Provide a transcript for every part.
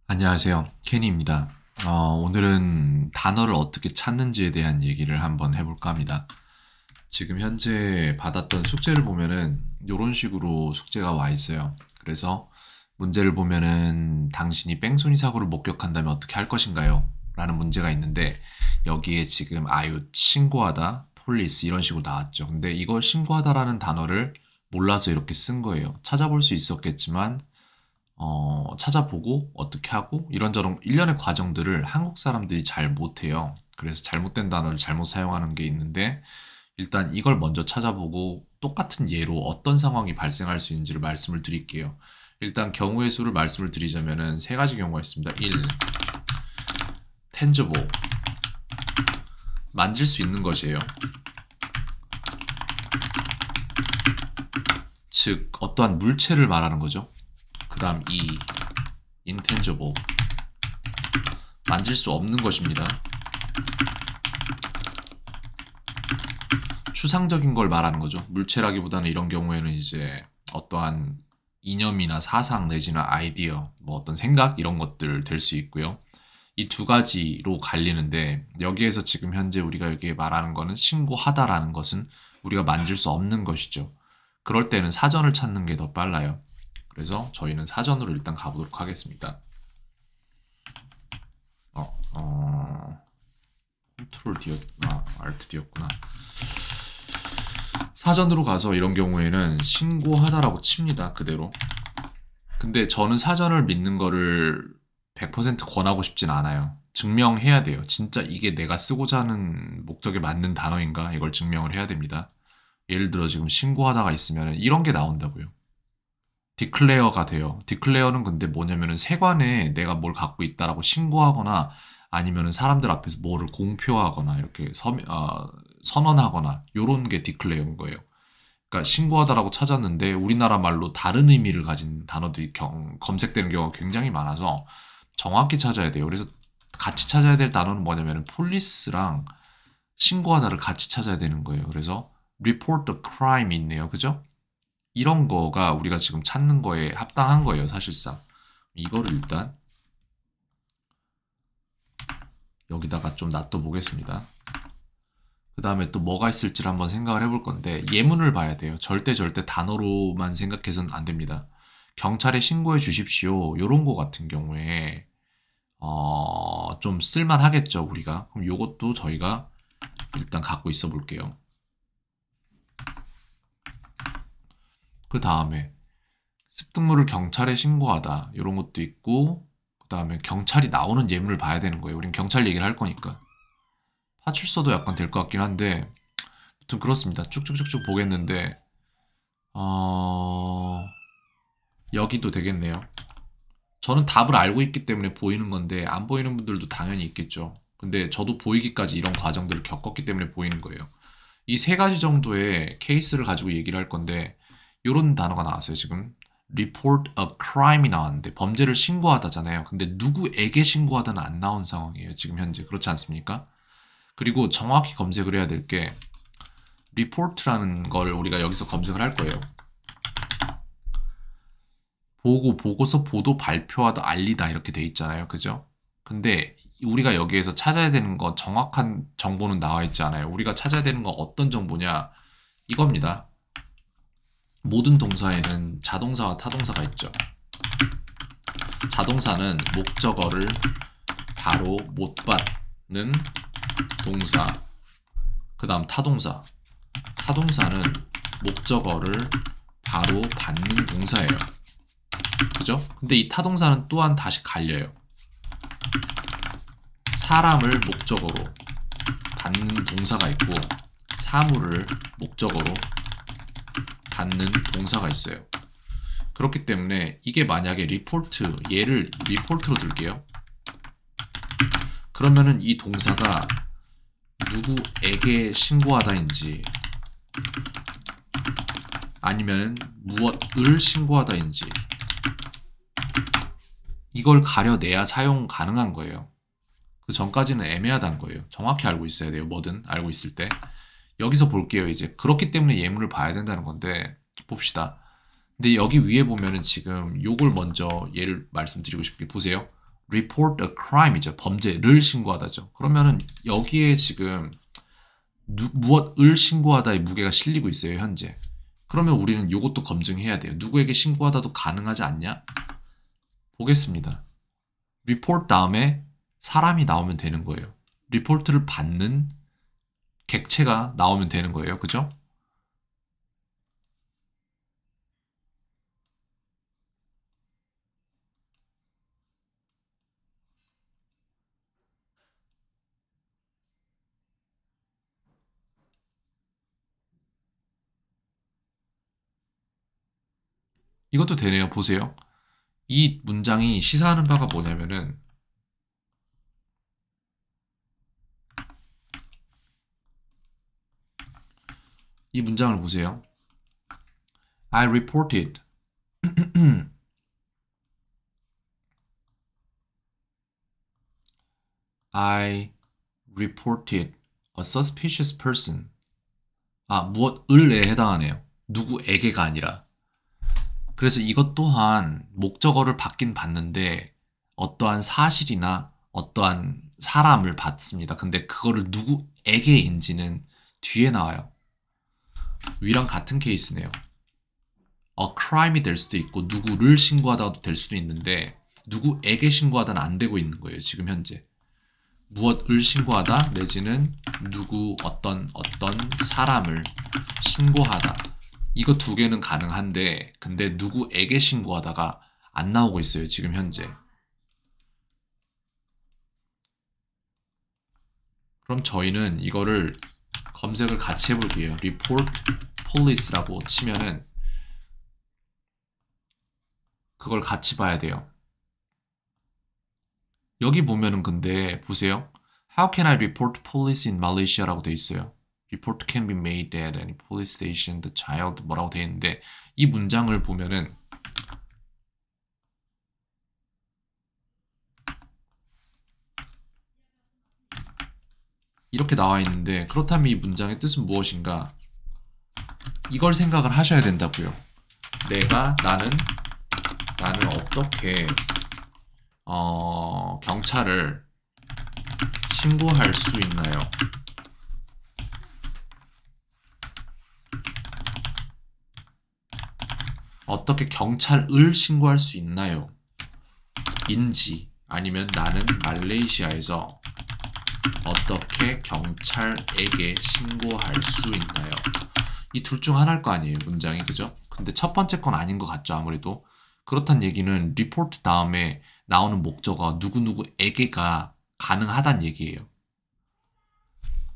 안녕하세요. 케니입니다. 오늘은 단어를 어떻게 찾는지에 대한 얘기를 한번 해볼까 합니다. 지금 현재 받았던 숙제를 보면은 이런 식으로 숙제가 와 있어요. 그래서 문제를 보면은 당신이 뺑소니 사고를 목격한다면 어떻게 할 것인가요? 라는 문제가 있는데 여기에 지금 아유 신고하다, 폴리스 이런 식으로 나왔죠. 근데 이걸 신고하다라는 단어를 몰라서 이렇게 쓴 거예요. 찾아볼 수 있었겠지만 찾아보고 어떻게 하고 이런저런 일련의 과정들을 한국 사람들이 잘 못해요. 그래서 잘못된 단어를 잘못 사용하는 게 있는데 일단 이걸 먼저 찾아보고 똑같은 예로 어떤 상황이 발생할 수 있는지를 말씀을 드릴게요. 일단 경우의 수를 말씀을 드리자면은 세 가지 경우가 있습니다. 1. tangible. 만질 수 있는 것이에요. 즉 어떠한 물체를 말하는 거죠. 그 다음 2. intangible. 만질 수 없는 것입니다. 추상적인 걸 말하는 거죠. 물체라기보다는 이런 경우에는 이제 어떠한 이념이나 사상 내지는 아이디어, 뭐 어떤 생각 이런 것들 될 수 있고요. 이 두 가지로 갈리는데 여기에서 지금 현재 우리가 여기에 말하는 거는 신고하다라는 것은 우리가 만질 수 없는 것이죠. 그럴 때는 사전을 찾는 게 더 빨라요. 그래서 저희는 사전으로 일단 가보도록 하겠습니다. 컨트롤 D였구나, Alt D였구나. 사전으로 가서 이런 경우에는 신고하다라고 칩니다. 그대로. 근데 저는 사전을 믿는 거를 100% 권하고 싶진 않아요. 증명해야 돼요. 진짜 이게 내가 쓰고자 하는 목적에 맞는 단어인가? 이걸 증명을 해야 됩니다. 예를 들어 지금 신고하다가 있으면 이런 게 나온다고요. 디클레어가 돼요. 디클레어는 근데 뭐냐면은 세관에 내가 뭘 갖고 있다라고 신고하거나 아니면은 사람들 앞에서 뭐를 공표하거나 이렇게 선언하거나 요런 게 디클레어인 거예요. 그러니까 신고하다라고 찾았는데 우리나라 말로 다른 의미를 가진 단어들이 검색되는 경우가 굉장히 많아서 정확히 찾아야 돼요. 그래서 같이 찾아야 될 단어는 뭐냐면은 폴리스랑 신고하다를 같이 찾아야 되는 거예요. 그래서 report the crime이 있네요. 그죠? 이런 거가 우리가 지금 찾는 거에 합당한 거예요, 사실상. 이거를 일단 여기다가 좀 놔둬 보겠습니다. 그 다음에 또 뭐가 있을지를 한번 생각을 해볼 건데 예문을 봐야 돼요. 절대 단어로만 생각해서는 안 됩니다. 경찰에 신고해 주십시오. 요런 거 같은 경우에 좀 쓸만하겠죠, 우리가. 그럼 요것도 저희가 일단 갖고 있어 볼게요. 그 다음에 습득물을 경찰에 신고하다 이런 것도 있고 그 다음에 경찰이 나오는 예문을 봐야 되는 거예요. 우린 경찰 얘기를 할 거니까. 파출소도 약간 될 것 같긴 한데 아무튼 그렇습니다. 쭉쭉쭉쭉 보겠는데 여기도 되겠네요. 저는 답을 알고 있기 때문에 보이는 건데 안 보이는 분들도 당연히 있겠죠. 근데 저도 보이기까지 이런 과정들을 겪었기 때문에 보이는 거예요. 이 세 가지 정도의 케이스를 가지고 얘기를 할 건데 이런 단어가 나왔어요. 지금 report a crime이 나왔는데 범죄를 신고하다잖아요. 근데 누구에게 신고하다는 안 나온 상황이에요. 지금 현재 그렇지 않습니까? 그리고 정확히 검색을 해야 될 게 report라는 걸 우리가 여기서 검색을 할 거예요. 보고, 보고서, 보도, 발표하다, 알리다 이렇게 돼 있잖아요. 그죠? 근데 우리가 여기에서 찾아야 되는 거 정확한 정보는 나와 있지 않아요. 우리가 찾아야 되는 건 어떤 정보냐? 이겁니다. 모든 동사에는 자동사와 타동사가 있죠. 자동사는 목적어를 바로 못 받는 동사. 그 다음 타동사. 타동사는 목적어를 바로 받는 동사예요. 그죠? 근데 이 타동사는 또한 다시 갈려요. 사람을 목적어로 받는 동사가 있고 사물을 목적어로 받는 동사가 있어요. 그렇기 때문에 이게 만약에 리포트, 얘를 리포트로 들게요. 그러면은 이 동사가 누구에게 신고하다인지 아니면 무엇을 신고하다인지 이걸 가려내야 사용 가능한 거예요. 그 전까지는 애매하다는 거예요. 정확히 알고 있어야 돼요. 뭐든 알고 있을 때. 여기서 볼게요. 이제 그렇기 때문에 예문을 봐야 된다는 건데 봅시다. 근데 여기 위에 보면은 지금 요걸 먼저 예를 말씀드리고 싶게 보세요. report a crime이죠. 범죄를 신고하다죠. 그러면은 여기에 지금 무엇을 신고하다의 무게가 실리고 있어요, 현재. 그러면 우리는 이것도 검증해야 돼요. 누구에게 신고하다도 가능하지 않냐? 보겠습니다. report 다음에 사람이 나오면 되는 거예요. 리포트를 받는 객체가 나오면 되는 거예요. 그죠? 이것도 되네요. 보세요. 이 문장이 시사하는 바가 뭐냐면은 이 문장을 보세요. I reported I reported a suspicious person. 무엇을에 해당하네요. 누구에게가 아니라. 그래서 이것 또한 목적어를 받긴 받는데 어떠한 사실이나 어떠한 사람을 받습니다. 근데 그거를 누구에게인지는 뒤에 나와요. 위랑 같은 케이스네요. a crime이 될 수도 있고 누구를 신고하다도 될 수도 있는데 누구에게 신고하다는 안 되고 있는 거예요. 지금 현재. 무엇을 신고하다 내지는 어떤 사람을 신고하다. 이거 두 개는 가능한데 근데 누구에게 신고하다가 안 나오고 있어요. 지금 현재. 그럼 저희는 이거를 검색을 같이 해볼게요. report police라고 치면은 그걸 같이 봐야 돼요. 여기 보면은 근데 보세요. How can I report police in Malaysia라고 돼 있어요. Report can be made at any police station. The child 뭐라고 돼 있는데 이 문장을 보면은 이렇게 나와 있는데 그렇다면 이 문장의 뜻은 무엇인가? 이걸 생각을 하셔야 된다고요. 나는 어떻게 경찰을 신고할 수 있나요? 어떻게 경찰을 신고할 수 있나요? 인지 아니면 나는 말레이시아에서 어떻게 경찰에게 신고할 수 있나요? 이 둘 중 하나일 거 아니에요, 문장이. 그죠? 근데 첫 번째 건 아닌 것 같죠, 아무래도. 그렇단 얘기는 리포트 다음에 나오는 목적어가 누구누구에게가 가능하단 얘기예요.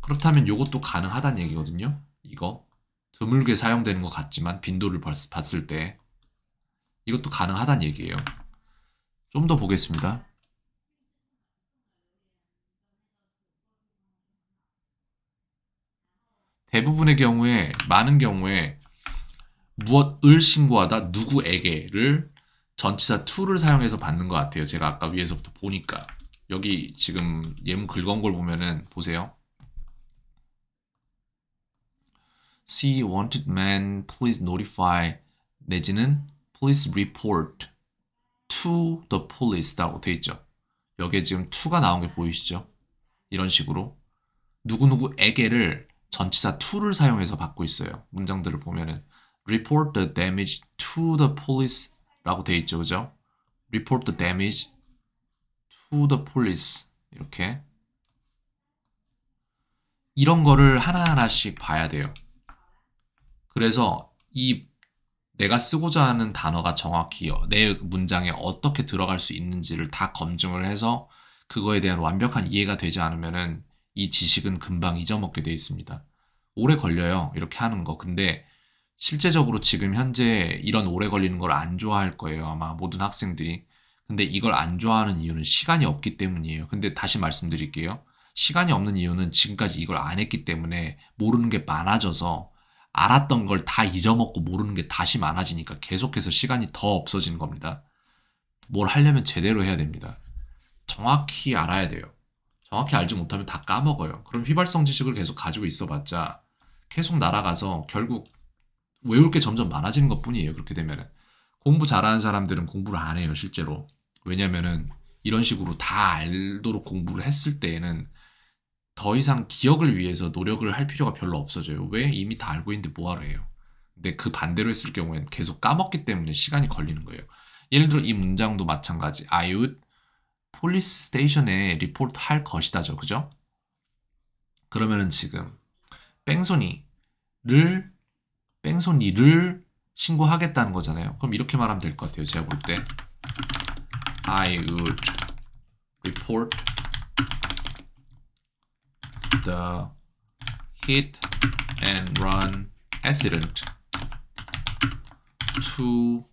그렇다면 이것도 가능하단 얘기거든요. 이거 드물게 사용되는 것 같지만 빈도를 봤을 때 이것도 가능하단 얘기예요. 좀 더 보겠습니다. 대부분의 경우에 많은 경우에 무엇을 신고하다 누구에게를 전치사 to를 사용해서 받는 것 같아요. 제가 아까 위에서부터 보니까 여기 지금 예문 긁은 걸 보면은 보세요. See wanted man, please notify 내지는 please report to the police라고 돼 있죠. 여기에 지금 to가 나온 게 보이시죠? 이런 식으로 누구누구에게를 전치사 to를 사용해서 받고 있어요. 문장들을 보면은 report the damage to the police 라고 돼 있죠. 그죠? report the damage to the police 이렇게 이런 거를 하나하나씩 봐야 돼요. 그래서 이 내가 쓰고자 하는 단어가 정확히 내 문장에 어떻게 들어갈 수 있는지를 다 검증을 해서 그거에 대한 완벽한 이해가 되지 않으면은 이 지식은 금방 잊어먹게 돼 있습니다. 오래 걸려요. 이렇게 하는 거. 근데 실제적으로 지금 현재 이런 오래 걸리는 걸 안 좋아할 거예요. 아마 모든 학생들이. 근데 이걸 안 좋아하는 이유는 시간이 없기 때문이에요. 근데 다시 말씀드릴게요. 시간이 없는 이유는 지금까지 이걸 안 했기 때문에 모르는 게 많아져서 알았던 걸 다 잊어먹고 모르는 게 다시 많아지니까 계속해서 시간이 더 없어지는 겁니다. 뭘 하려면 제대로 해야 됩니다. 정확히 알아야 돼요. 정확히 알지 못하면 다 까먹어요. 그럼 휘발성 지식을 계속 가지고 있어봤자 계속 날아가서 결국 외울 게 점점 많아지는 것 뿐이에요. 그렇게 되면은. 공부 잘하는 사람들은 공부를 안 해요, 실제로. 왜냐면은 이런 식으로 다 알도록 공부를 했을 때에는 더 이상 기억을 위해서 노력을 할 필요가 별로 없어져요. 왜? 이미 다 알고 있는데 뭐하러 해요. 근데 그 반대로 했을 경우에는 계속 까먹기 때문에 시간이 걸리는 거예요. 예를 들어 이 문장도 마찬가지. I would police station에 리포트 할 것이다죠. 그죠? 그러면은 지금 뺑소니를 신고하겠다는 거잖아요. 그럼 이렇게 말하면 될 것 같아요. 제가 볼 때 I would report the hit and run accident to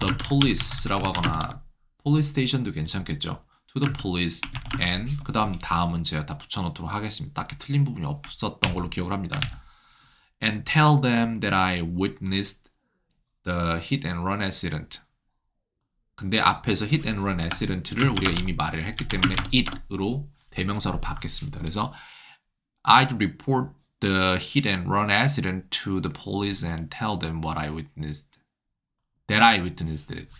the police라고 하거나 police station도 괜찮겠죠. to the police and 그 다음은 제가 다 붙여놓도록 하겠습니다. 딱히 틀린 부분이 없었던 걸로 기억을 합니다. And tell them that I witnessed the hit and run accident. 근데 앞에서 hit and run accident를 우리가 이미 말을 했기 때문에 it으로 대명사로 바뀌었습니다. 그래서 I'd report the hit and run accident to the police and tell them what I witnessed. That I witnessed it.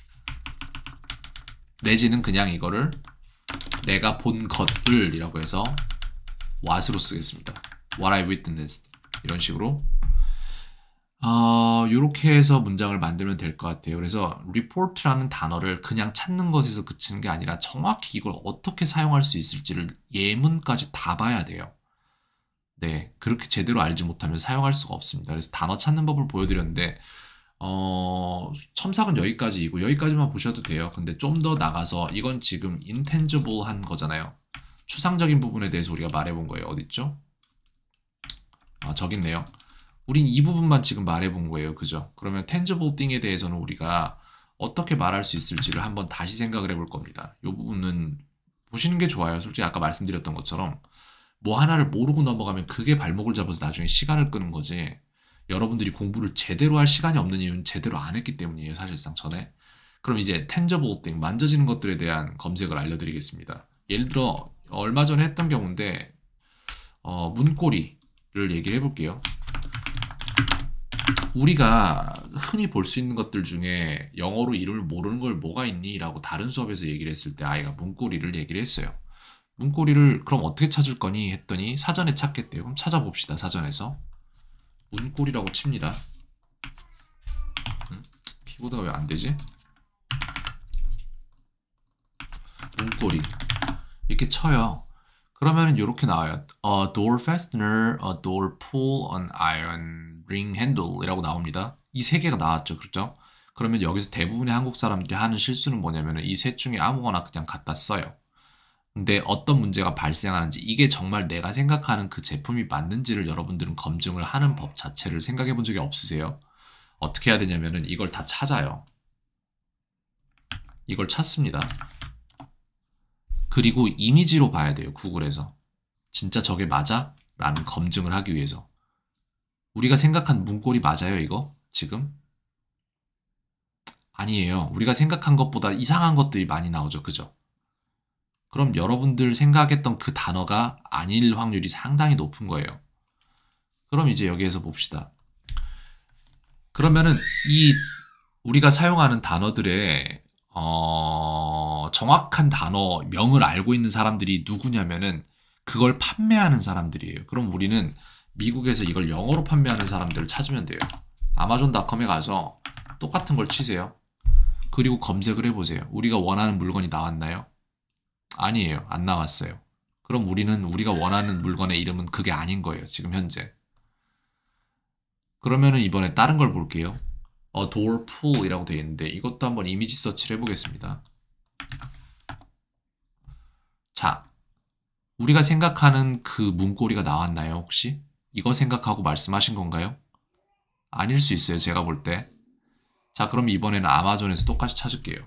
내지는 그냥 이거를 내가 본 것을 이라고 해서 what으로 쓰겠습니다. What I witnessed. 이런 식으로 이렇게 해서 문장을 만들면 될 것 같아요. 그래서 report라는 단어를 그냥 찾는 것에서 그치는 게 아니라 정확히 이걸 어떻게 사용할 수 있을지를 예문까지 다 봐야 돼요. 네, 그렇게 제대로 알지 못하면 사용할 수가 없습니다. 그래서 단어 찾는 법을 보여드렸는데 첨삭은 여기까지이고 여기까지만 보셔도 돼요. 근데 좀 더 나가서 이건 지금 intangible한 거잖아요. 추상적인 부분에 대해서 우리가 말해본 거예요. 어딨죠? 저기 있네요. 우린 이 부분만 지금 말해본 거예요. 그죠? 그러면 tangible thing에 대해서는 우리가 어떻게 말할 수 있을지를 한번 다시 생각을 해볼 겁니다. 이 부분은 보시는 게 좋아요. 솔직히 아까 말씀드렸던 것처럼 뭐 하나를 모르고 넘어가면 그게 발목을 잡아서 나중에 시간을 끄는 거지. 여러분들이 공부를 제대로 할 시간이 없는 이유는 제대로 안 했기 때문이에요. 사실상 전에. 그럼 이제 tangible thing, 만져지는 것들에 대한 검색을 알려드리겠습니다. 예를 들어 얼마 전에 했던 경우인데 문고리를 얘기를 해볼게요. 우리가 흔히 볼 수 있는 것들 중에 영어로 이름을 모르는 걸 뭐가 있니? 라고 다른 수업에서 얘기를 했을 때 아이가 문고리를 얘기를 했어요. 문고리를 그럼 어떻게 찾을 거니? 했더니 사전에 찾겠대요. 그럼 찾아봅시다. 사전에서. 문고리라고 칩니다. 키보드가 왜 안 되지? 문고리. 이렇게 쳐요. 그러면은 이렇게 나와요. A door fastener, a door pull, an iron ring handle 이라고 나옵니다. 이 세 개가 나왔죠. 그렇죠? 그러면 여기서 대부분의 한국 사람들이 하는 실수는 뭐냐면은 이 셋 중에 아무거나 그냥 갖다 써요. 근데 어떤 문제가 발생하는지 이게 정말 내가 생각하는 그 제품이 맞는지를 여러분들은 검증을 하는 법 자체를 생각해 본 적이 없으세요? 어떻게 해야 되냐면은 이걸 다 찾아요. 이걸 찾습니다. 그리고 이미지로 봐야 돼요. 구글에서. 진짜 저게 맞아? 라는 검증을 하기 위해서. 우리가 생각한 문고리 맞아요, 이거? 지금? 아니에요. 우리가 생각한 것보다 이상한 것들이 많이 나오죠. 그죠? 그럼 여러분들 생각했던 그 단어가 아닐 확률이 상당히 높은 거예요. 그럼 이제 여기에서 봅시다. 그러면은 이 우리가 사용하는 단어들의 정확한 단어명을 알고 있는 사람들이 누구냐면은 그걸 판매하는 사람들이에요. 그럼 우리는 미국에서 이걸 영어로 판매하는 사람들을 찾으면 돼요. 아마존.com에 가서 똑같은 걸 치세요. 그리고 검색을 해보세요. 우리가 원하는 물건이 나왔나요? 아니에요. 안 나왔어요. 그럼 우리가 원하는 물건의 이름은 그게 아닌 거예요. 지금 현재. 그러면은 이번에 다른 걸 볼게요. door pull 이라고 되어 있는데 이것도 한번 이미지 서치를 해보겠습니다. 자, 우리가 생각하는 그 문고리가 나왔나요, 혹시? 이거 생각하고 말씀하신 건가요? 아닐 수 있어요, 제가 볼 때. 자, 그럼 이번에는 아마존에서 똑같이 찾을게요.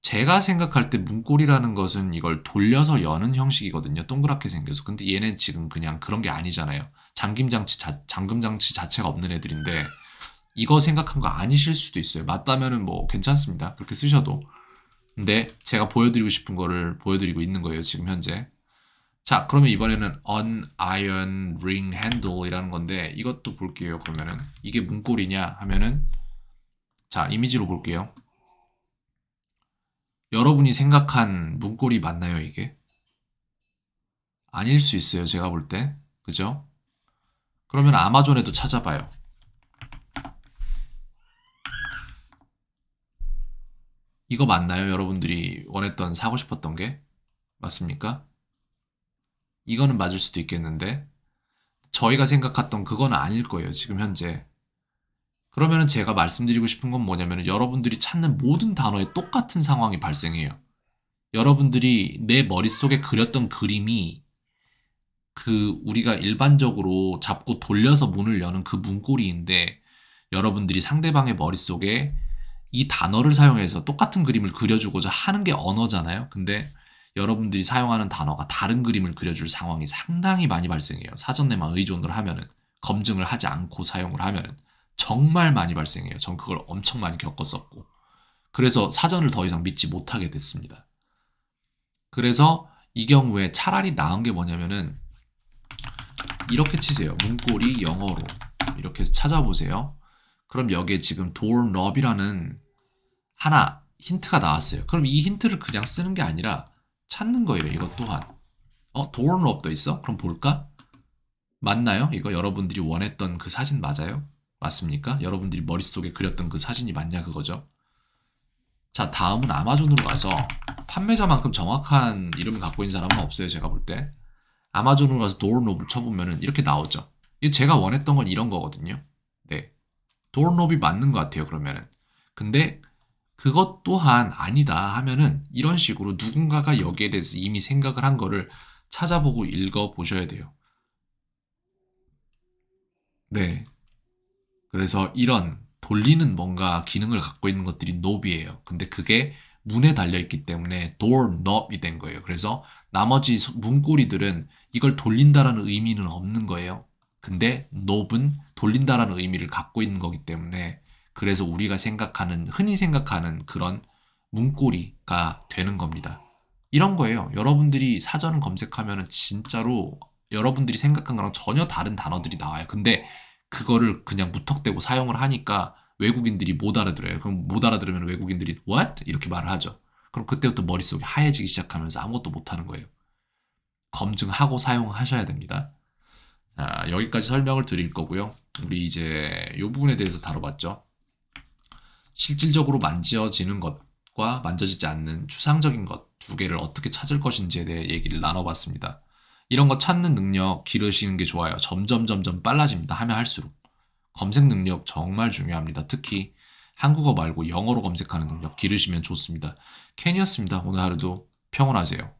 제가 생각할 때 문고리라는 것은 이걸 돌려서 여는 형식이거든요. 동그랗게 생겨서. 근데 얘는 지금 그냥 그런 게 아니잖아요. 잠금장치 자체가 없는 애들인데 이거 생각한 거 아니실 수도 있어요. 맞다면은 뭐 괜찮습니다. 그렇게 쓰셔도. 근데 제가 보여드리고 싶은 거를 보여드리고 있는 거예요. 지금 현재. 자, 그러면 이번에는 on iron ring handle 이라는 건데 이것도 볼게요. 그러면은 이게 문고리냐 하면은 자, 이미지로 볼게요. 여러분이 생각한 문고리 맞나요, 이게? 아닐 수 있어요, 제가 볼 때. 그죠? 그러면 아마존에도 찾아봐요. 이거 맞나요? 여러분들이 원했던 사고 싶었던 게? 맞습니까? 이거는 맞을 수도 있겠는데 저희가 생각했던 그건 아닐 거예요, 지금 현재. 그러면은 제가 말씀드리고 싶은 건 뭐냐면 여러분들이 찾는 모든 단어에 똑같은 상황이 발생해요. 여러분들이 내 머릿속에 그렸던 그림이 그 우리가 일반적으로 잡고 돌려서 문을 여는 그 문고리인데 여러분들이 상대방의 머릿속에 이 단어를 사용해서 똑같은 그림을 그려주고자 하는 게 언어잖아요. 근데 여러분들이 사용하는 단어가 다른 그림을 그려줄 상황이 상당히 많이 발생해요. 사전에만 의존을 하면은 검증을 하지 않고 사용을 하면은 정말 많이 발생해요. 전 그걸 엄청 많이 겪었었고 그래서 사전을 더 이상 믿지 못하게 됐습니다. 그래서 이 경우에 차라리 나은 게 뭐냐면은 이렇게 치세요. 문고리 영어로 이렇게 해서 찾아보세요. 그럼 여기에 지금 doorknob이라는 하나 힌트가 나왔어요. 그럼 이 힌트를 그냥 쓰는 게 아니라 찾는 거예요. 이것 또한. doorknob도 있어? 그럼 볼까? 맞나요? 이거 여러분들이 원했던 그 사진 맞아요? 맞습니까? 여러분들이 머릿속에 그렸던 그 사진이 맞냐 그거죠? 자, 다음은 아마존으로 가서 판매자만큼 정확한 이름을 갖고 있는 사람은 없어요. 제가 볼 때. 아마존으로 가서 doorknob을 쳐보면은 이렇게 나오죠. 이거 제가 원했던 건 이런 거거든요. 네. doorknob이 맞는 것 같아요. 그러면은. 근데 그것 또한 아니다 하면은 이런 식으로 누군가가 여기에 대해서 이미 생각을 한 거를 찾아보고 읽어보셔야 돼요. 네. 그래서 이런 돌리는 뭔가 기능을 갖고 있는 것들이 knob이에요. 근데 그게 문에 달려있기 때문에 doorknob이 된 거예요. 그래서 나머지 문고리들은 이걸 돌린다라는 의미는 없는 거예요. 근데 knob은 돌린다라는 의미를 갖고 있는 거기 때문에 그래서 우리가 생각하는, 흔히 생각하는 그런 문고리가 되는 겁니다. 이런 거예요. 여러분들이 사전을 검색하면 진짜로 여러분들이 생각한 거랑 전혀 다른 단어들이 나와요. 근데 그거를 그냥 무턱대고 사용을 하니까 외국인들이 못 알아들어요. 그럼 못 알아들으면 외국인들이 what? 이렇게 말을 하죠. 그럼 그때부터 머릿속이 하얘지기 시작하면서 아무것도 못하는 거예요. 검증하고 사용하셔야 됩니다. 자, 여기까지 설명을 드릴 거고요. 우리 이제 이 부분에 대해서 다뤄봤죠. 실질적으로 만져지는 것과 만져지지 않는 추상적인 것 두 개를 어떻게 찾을 것인지에 대해 얘기를 나눠봤습니다. 이런 거 찾는 능력 기르시는 게 좋아요. 점점 빨라집니다. 하면 할수록. 검색 능력 정말 중요합니다. 특히 한국어 말고 영어로 검색하는 능력 기르시면 좋습니다. 캔이었습니다. 오늘 하루도 평온하세요.